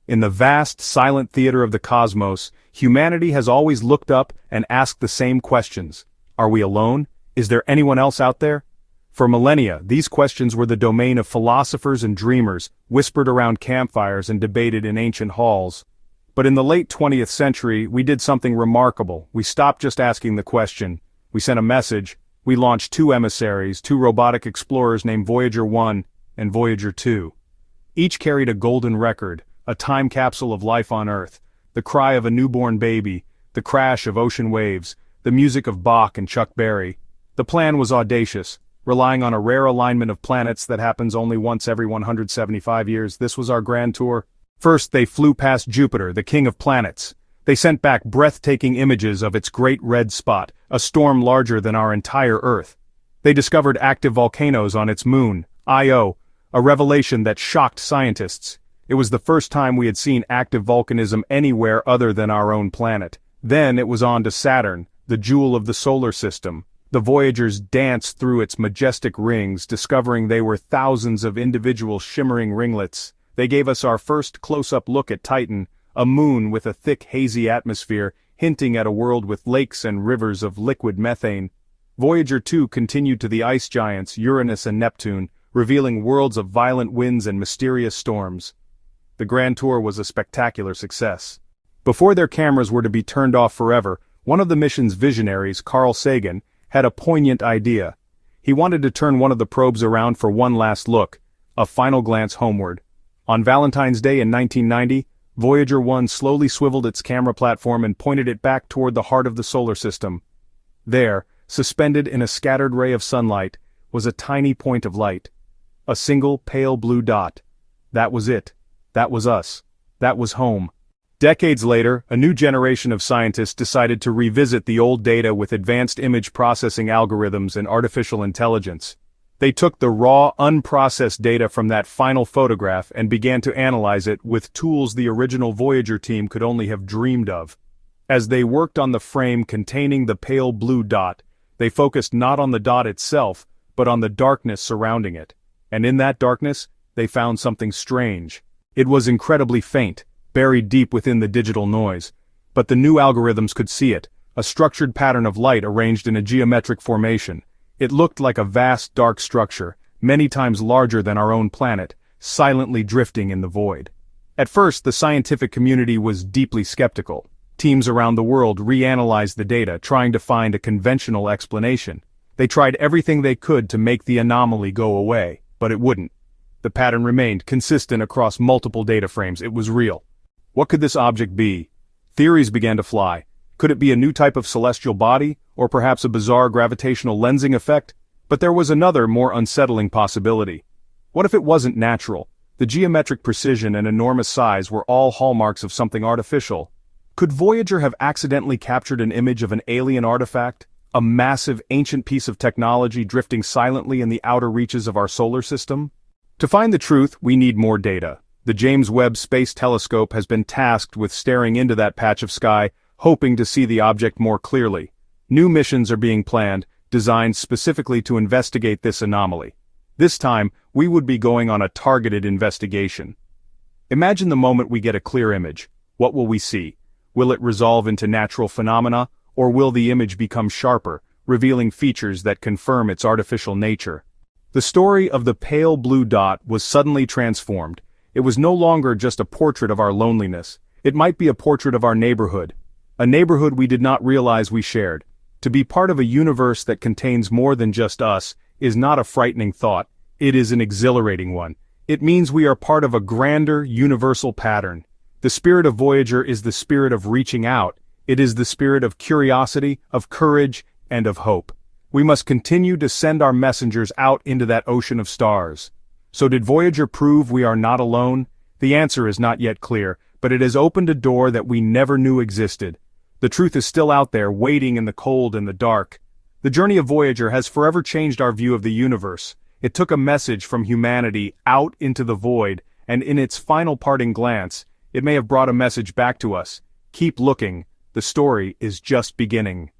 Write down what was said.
In the vast, silent theater of the cosmos, humanity has always looked up and asked the same questions. Are we alone? Is there anyone else out there? For millennia, these questions were the domain of philosophers and dreamers, whispered around campfires and debated in ancient halls. But in the late 20th century, we did something remarkable. We stopped just asking the question. We sent a message. We launched two emissaries, two robotic explorers named Voyager 1 and Voyager 2. Each carried a golden record, a time capsule of life on Earth, the cry of a newborn baby, the crash of ocean waves, the music of Bach and Chuck Berry. The plan was audacious, relying on a rare alignment of planets that happens only once every 175 years. This was our grand tour. First, they flew past Jupiter, the king of planets. They sent back breathtaking images of its great red spot, a storm larger than our entire Earth. They discovered active volcanoes on its moon, Io, a revelation that shocked scientists. It was the first time we had seen active volcanism anywhere other than our own planet. Then it was on to Saturn, the jewel of the solar system. The Voyagers danced through its majestic rings, discovering they were thousands of individual shimmering ringlets. They gave us our first close-up look at Titan, a moon with a thick hazy atmosphere, hinting at a world with lakes and rivers of liquid methane. Voyager 2 continued to the ice giants Uranus and Neptune, revealing worlds of violent winds and mysterious storms. The grand tour was a spectacular success. Before their cameras were to be turned off forever, one of the mission's visionaries, Carl Sagan, had a poignant idea. He wanted to turn one of the probes around for one last look, a final glance homeward. On Valentine's Day in 1990, Voyager 1 slowly swiveled its camera platform and pointed it back toward the heart of the solar system. There, suspended in a scattered ray of sunlight, was a tiny point of light. A single pale blue dot. That was it. That was us. That was home. Decades later, a new generation of scientists decided to revisit the old data with advanced image processing algorithms and artificial intelligence. They took the raw, unprocessed data from that final photograph and began to analyze it with tools the original Voyager team could only have dreamed of. As they worked on the frame containing the pale blue dot, they focused not on the dot itself, but on the darkness surrounding it. And in that darkness, they found something strange. It was incredibly faint, buried deep within the digital noise. But the new algorithms could see it, a structured pattern of light arranged in a geometric formation. It looked like a vast dark structure, many times larger than our own planet, silently drifting in the void. At first, the scientific community was deeply skeptical. Teams around the world reanalyzed the data, trying to find a conventional explanation. They tried everything they could to make the anomaly go away, but it wouldn't. The pattern remained consistent across multiple data frames. It was real. What could this object be? Theories began to fly. Could it be a new type of celestial body, or perhaps a bizarre gravitational lensing effect? But there was another, more unsettling possibility. What if it wasn't natural? The geometric precision and enormous size were all hallmarks of something artificial. Could Voyager have accidentally captured an image of an alien artifact? A massive, ancient piece of technology drifting silently in the outer reaches of our solar system? To find the truth, we need more data. The James Webb Space Telescope has been tasked with staring into that patch of sky, hoping to see the object more clearly. New missions are being planned, designed specifically to investigate this anomaly. This time, we would be going on a targeted investigation. Imagine the moment we get a clear image. What will we see? Will it resolve into natural phenomena, or will the image become sharper, revealing features that confirm its artificial nature? The story of the pale blue dot was suddenly transformed. It was no longer just a portrait of our loneliness. It might be a portrait of our neighborhood. A neighborhood we did not realize we shared. To be part of a universe that contains more than just us is not a frightening thought. It is an exhilarating one. It means we are part of a grander, universal pattern. The spirit of Voyager is the spirit of reaching out. It is the spirit of curiosity, of courage, and of hope. We must continue to send our messengers out into that ocean of stars. So did Voyager prove we are not alone? The answer is not yet clear, but it has opened a door that we never knew existed. The truth is still out there, waiting in the cold and the dark. The journey of Voyager has forever changed our view of the universe. It took a message from humanity out into the void, and in its final parting glance, it may have brought a message back to us. Keep looking. The story is just beginning.